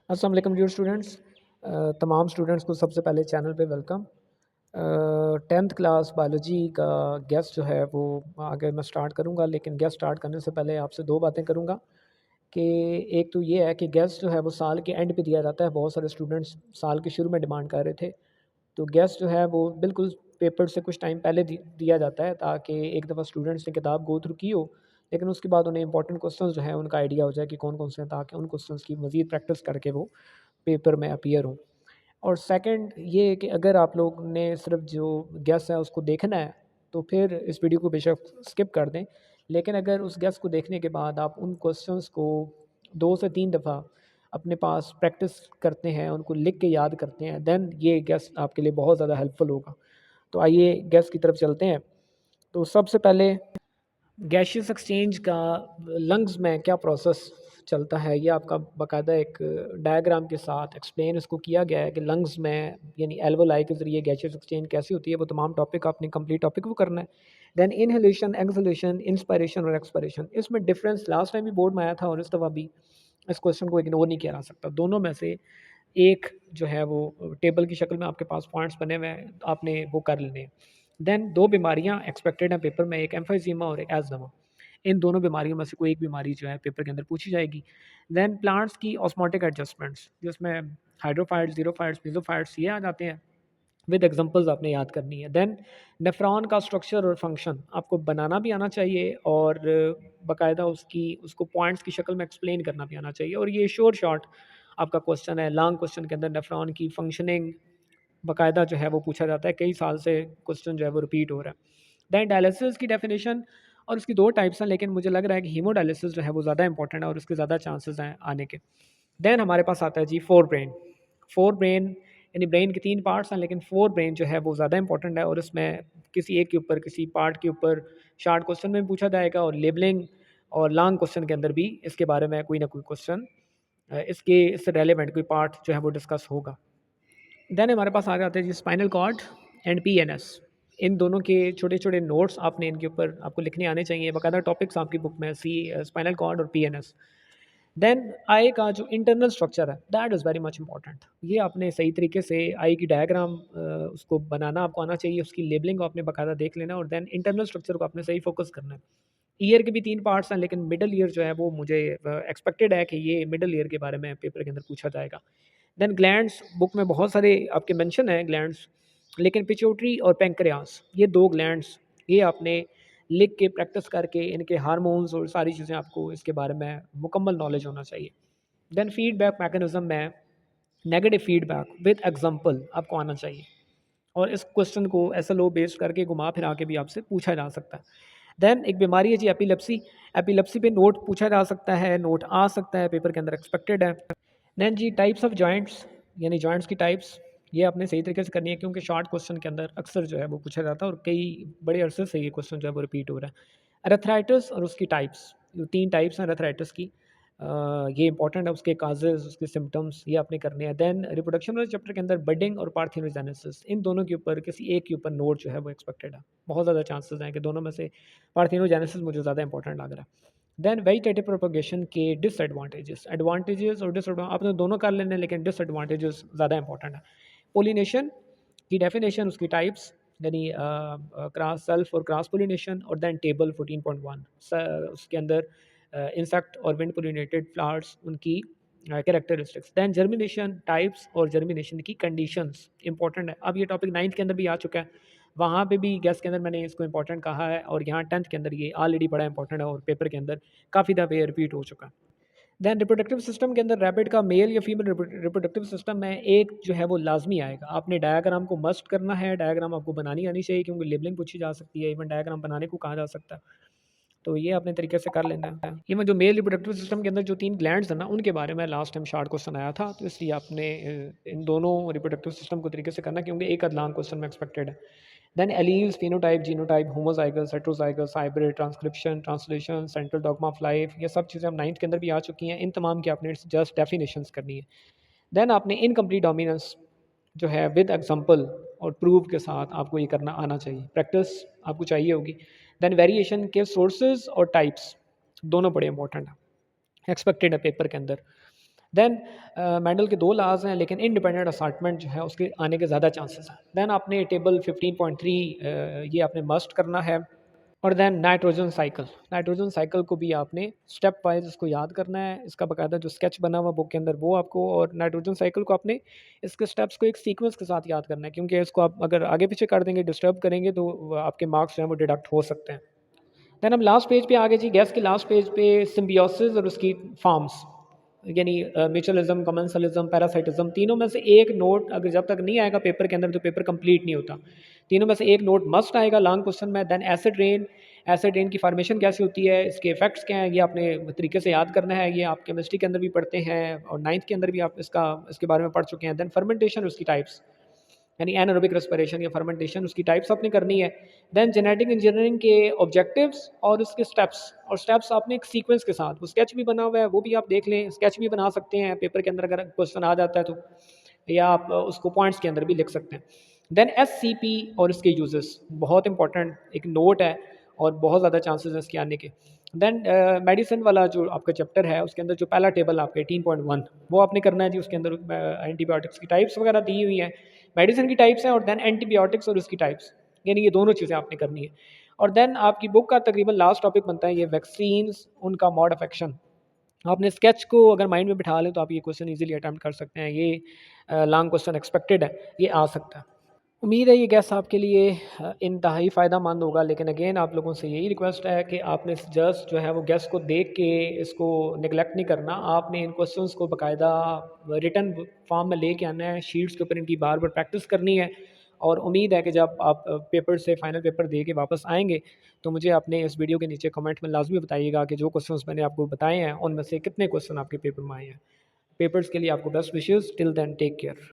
अस्सलाम वालेकुम dear students. तमाम स्टूडेंट्स को सबसे पहले चैनल पे वेलकम। 10th क्लास बायोलॉजी का गेस्ट जो है वो आगे मैं स्टार्ट करूँगा, लेकिन गेस्ट स्टार्ट करने से पहले आपसे दो बातें करूँगा कि एक तो ये है कि गेस्ट जो है वो साल के एंड पे दिया जाता है। बहुत सारे स्टूडेंट्स साल के शुरू में डिमांड कर रहे थे, तो गेस्ट जो है वो बिल्कुल पेपर से कुछ टाइम पहले दिया जाता है, ताकि एक दफ़ा स्टूडेंट्स ने किताब गो थ्रू की हो, लेकिन उसके बाद उन्हें इंपॉर्टेंट क्वेश्चंस जो है उनका आइडिया हो जाए कि कौन कौन से हैं, ताकि उन क्वेश्चंस की मज़ीद प्रैक्टिस करके वो पेपर में अपीयर हों। और सेकंड ये है कि अगर आप लोग ने सिर्फ जो गेस है उसको देखना है, तो फिर इस वीडियो को बेशक स्किप कर दें। लेकिन अगर उस गेस को देखने के बाद आप उन क्वेश्चंस को 2 से 3 दफ़ा अपने पास प्रैक्टिस करते हैं, उनको लिख के याद करते हैं, देन ये गेस आपके लिए बहुत ज़्यादा हेल्पफुल होगा। तो आइए गेस की तरफ चलते हैं। तो सबसे पहले गैसियस एक्सचेंज का लंग्स में क्या प्रोसेस चलता है, ये आपका बाकायदा एक डायग्राम के साथ एक्सप्लेन इसको किया गया है कि लंग्स में यानी एल्वोलाई के ज़रिए गैसियस एक्सचेंज कैसी होती है। वो तमाम टॉपिक आपने कंप्लीट टॉपिक वो करना है। देन इनहेलेशन, एक्सहेलेशन, इंस्पायरेशन और एक्सपायरेशन, इसमें डिफरेंस लास्ट टाइम भी बोर्ड में आया था और इस दफ़ा भी इस क्वेश्चन को इग्नोर नहीं किया जा सकता। दोनों में से एक जो है वो टेबल की शक्ल में आपके पास पॉइंट्स बने हुए हैं, आपने वो कर लेने हैं। देन दो बीमारियां एक्सपेक्टेड हैं पेपर में, एक एम्फाइजीमा और एक एज़मा। इन दोनों बीमारियों में से कोई एक बीमारी जो है पेपर के अंदर पूछी जाएगी। देन प्लांट्स की ऑस्मोटिक एडजस्टमेंट्स, जिसमें हाइड्रोफाइट्स, ज़ीरोफाइट्स, मेसोफाइट्स ये आ जाते हैं। विद एग्जांपल्स आपने याद करनी है। देन नेफ्रॉन का स्ट्रक्चर और फंक्शन आपको बनाना भी आना चाहिए, और बाकायदा उसको पॉइंट्स की शक्ल में एक्सप्लेन करना भी आना चाहिए। और ये शोर शॉर्ट आपका क्वेश्चन है। लॉन्ग क्वेश्चन के अंदर नेफ्रॉन की फंक्शनिंग बाकायदा जो है वो पूछा जाता है, कई साल से क्वेश्चन जो है वो रिपीट हो रहा है। देन डायलिसिस की डेफिनेशन, और उसकी दो टाइप्स हैं, लेकिन मुझे लग रहा है कि हीमोडायलिसिस जो है वो ज़्यादा इंपॉर्टेंट है और उसके ज़्यादा चांसेस हैं आने के। देन हमारे पास आता है जी फोर ब्रेन। फोर ब्रेन यानी ब्रेन के तीन पार्ट्स हैं, लेकिन फोर ब्रेन जो है वो ज़्यादा इंपॉर्टेंट है, और इसमें किसी एक के ऊपर, किसी पार्ट के ऊपर शार्ट क्वेश्चन में भी पूछा जाएगा, और लेबलिंग और लॉन्ग क्वेश्चन के अंदर भी इसके बारे में कोई ना कोई क्वेश्चन इससे रेलेवेंट कोई पार्ट जो है वो डिस्कस होगा। देन हमारे पास आ जाते हैं जी स्पाइनल कॉर्ड एंड पीएनएस। इन दोनों के छोटे छोटे नोट्स आपने इनके ऊपर आपको लिखने आने चाहिए। बाकायदा टॉपिक्स आपकी बुक में स्पाइनल कॉर्ड और पीएनएस। देन आई का जो इंटरनल स्ट्रक्चर है, that is very much important. ये आपने सही तरीके से आई की डायग्राम उसको बनाना आपको आना चाहिए, उसकी लेबलिंग को आपने बाकायदा देख लेना, और देन इंटरनल स्ट्रक्चर को आपने सही फोकस करना है। ईयर के भी तीन पार्ट्स हैं, लेकिन मिडल ईयर जो है वो मुझे एक्सपेक्टेड है कि ये मिडल ईयर के बारे में पेपर के अंदर पूछा जाएगा। देन ग्लैंड्स, बुक में बहुत सारे आपके मेंशन है ग्लैंड्स, लेकिन पिट्यूटरी और पैंक्रियास, ये दो ग्लैंड्स, ये आपने लिख के प्रैक्टिस करके इनके हार्मोन्स और सारी चीज़ें आपको इसके बारे में मुकम्मल नॉलेज होना चाहिए। देन फीडबैक मैकेनिज्म में नेगेटिव फीडबैक विद एग्जांपल आपको आना चाहिए, और इस क्वेश्चन को एसएलओ बेस्ड करके घुमा फिरा के भी आपसे पूछा जा सकता है। देन एक बीमारी है जी एपिलेप्सी। एपिलेप्सी पे नोट पूछा जा सकता है, नोट आ सकता है, पेपर के अंदर एक्सपेक्टेड है। देन जी टाइप्स ऑफ जॉइंट्स, यानी जॉइंट्स की टाइप्स, ये आपने सही तरीके से करनी है, क्योंकि शॉर्ट क्वेश्चन के अंदर अक्सर जो है वो पूछा जाता है और कई बड़े अरसे से ये क्वेश्चन जो है वो रिपीट हो रहा है। अरेथ्राइटिस और उसकी टाइप्स, जो तीन टाइप्स हैं अरेथ्राइटिस की, ये इंपॉर्टेंट है, उसके काजेज, उसके सिम्टम्स, ये आपने करने हैं। देन रिप्रोडक्शन वाले चैप्टर के अंदर बडिंग और पार्थिनोजेनेसिस, इन दोनों के ऊपर किसी एक के ऊपर नोट जो है वो एक्सपेक्टेड है। बहुत ज़्यादा चांसेस हैं कि दोनों में से पार्थिनोजेनेसिस मुझे ज़्यादा इंपॉर्टेंट लग रहा है। देन वेजिटेटिव प्रोपगेशन के डिसएडवांटेजेस, एडवांटेजेस और डिसएडवांटेज आपने दोनों कर लेने हैं, लेकिन डिसएडवांटेजेस ज़्यादा इंपॉर्टेंट है। पोलिनेशन की डेफिनेशन, उसकी टाइप्स, यानी क्रॉस सेल्फ और क्रॉस पोलिनेशन, और देन टेबल 14.1 उसके अंदर इंसेक्ट और विंड पोलिनेटेड फ्लावर्स, उनकी कैरेक्टरिस्टिक्स। देन जर्मिनेशन टाइप्स और जर्मिनेशन की कंडीशंस इंपॉर्टेंट है। अब ये टॉपिक 9th के अंदर भी आ चुका है, वहाँ पे भी गेस के अंदर मैंने इसको इंपॉर्टेंट कहा है, और यहाँ 10th के अंदर ये ऑलरेडी बड़ा इंपॉर्टेंट है और पेपर के अंदर काफ़ी दफ़े रिपीट हो चुका है। देन रिप्रोडक्टिव सिस्टम के अंदर रैबिट का मेल या फीमेल रिप्रोडक्टिव सिस्टम में एक जो है वो लाजमी आएगा। आपने डायग्राम को मस्ट करना है, डायग्राम आपको बनानी आनी चाहिए, क्योंकि लेबलिंग पूछी जा सकती है, इवन डायग्राम बनाने को कहा जा सकता है। तो ये अपने तरीके से कर लेना है। ये मैं जो मेल रिप्रोडक्टिव सिस्टम के अंदर जो तीन ग्लैंड्स हैं ना, उनके बारे में लास्ट टाइम शॉर्ट क्वेश्चन आया था, तो इसलिए आपने इन दोनों रिप्रोडक्टिव सिस्टम को तरीके से करना, क्योंकि एक अदलान क्वेश्चन में एक्सपेक्टेड है। Then alleles, phenotype, genotype, homozygous, heterozygous, hybrid, transcription, translation, central dogma of life, ये सब चीज़ें हम 9th के अंदर भी आ चुकी हैं। इन तमाम की आपने जस्ट डेफिनेशंस करनी है। देन आपने इनकम्प्लीट डोमिनेंस जो है विद एग्जांपल और प्रूफ के साथ आपको ये करना आना चाहिए, प्रैक्टिस आपको चाहिए होगी। देन वेरिएशन के सोर्सेज और टाइप्स दोनों बड़े इंपॉर्टेंट हैं, एक्सपेक्टेड है पेपर के अंदर। देन मेंडल के 2 लॉज़ हैं, लेकिन इंडिपेंडेंट असॉर्टमेंट जो है उसके आने के ज़्यादा चांसेस हैं। देन आपने टेबल 15.3 ये आपने मस्ट करना है। और देन नाइट्रोजन साइकिल को भी आपने स्टेप वाइज इसको याद करना है। इसका बाकायदा जो स्केच बना हुआ बुक के अंदर वो आपको, और नाइट्रोजन साइकिल को आपने इसके स्टेप्स को एक सीक्वेंस के साथ याद करना है, क्योंकि इसको आप अगर आगे पीछे कर देंगे, डिस्टर्ब करेंगे, तो आपके मार्क्स जो हैं वो डिडक्ट हो सकते हैं। देन हम लास्ट पेज पे आ गए जी। गैस के लास्ट पेज पे सिम्बियोसिस और उसकी फॉर्म्स, यानी म्यूचुअलिज्म, कमेंसलिज्म, पैरासाइटिज्म, तीनों में से एक नोट अगर जब तक नहीं आएगा पेपर के अंदर तो पेपर कंप्लीट नहीं होता। तीनों में से एक नोट मस्ट आएगा लॉन्ग क्वेश्चन में। देन एसिड रेन की फॉर्मेशन कैसे होती है, इसके इफेक्ट्स क्या हैं, ये आपने तरीके से याद करना है। ये आप केमिस्ट्री के अंदर भी पढ़ते हैं और 9th के अंदर भी आप इसके बारे में पढ़ चुके हैं। देन फर्मेंटेशन, उसकी टाइप्स, यानी एनारोबिक रेस्पिरेशन या फर्मेंटेशन, उसकी टाइप्स आपने करनी है। देन जेनेटिक इंजीनियरिंग के ऑब्जेक्टिव्स और उसके स्टेप्स, और स्टेप्स आपने एक सीक्वेंस के साथ, वो स्केच भी बना हुआ है वो भी आप देख लें, स्केच भी बना सकते हैं पेपर के अंदर अगर क्वेश्चन आ जाता है तो, या आप उसको पॉइंट्स के अंदर भी लिख सकते हैं। देन एससीपी और इसके यूजेस, बहुत इंपॉर्टेंट एक नोट है और बहुत ज़्यादा चांसेस हैं इसके आने के। देन मेडिसिन वाला जो आपका चैप्टर है उसके अंदर जो पहला टेबल आपका 18.1 वो आपने करना है जी। उसके अंदर एंटीबायोटिक्स की टाइप्स वगैरह दी हुई हैं, मेडिसिन की टाइप्स हैं, और देन एंटीबायोटिक्स और उसकी टाइप्स, यानी ये दोनों चीज़ें आपने करनी है। और देन आपकी बुक का तकरीबन लास्ट टॉपिक बनता है ये वैक्सीन्स, उनका मोड ऑफ एक्शन। आपने स्केच को अगर माइंड में बिठा लें तो आप ये क्वेश्चन इजीली अटेम्प्ट कर सकते हैं। ये लॉन्ग क्वेश्चन एक्सपेक्टेड है, ये आ सकता है। उम्मीद है ये गैस आपके लिए इंतहाई फ़ायदेमंद होगा, लेकिन अगेन आप लोगों से यही रिक्वेस्ट है कि आपने जस्ट जो है वो गैस को देख के इसको नेगलेक्ट नहीं करना। आपने इन क्वेश्चंस को बाकायदा रिटन फॉर्म में लेके आना है, शीट्स के ऊपर इनकी बार बार प्रैक्टिस करनी है। और उम्मीद है कि जब आप पेपर से फाइनल पेपर दे के वापस आएंगे तो मुझे अपने इस वीडियो के नीचे कमेंट में लाजमी बताइएगा कि जो क्वेश्चंस मैंने आपको बताए हैं उनमें से कितने क्वेश्चन आपके पेपर में आए हैं। पेपर्स के लिए आपको best wishes. Till then take care.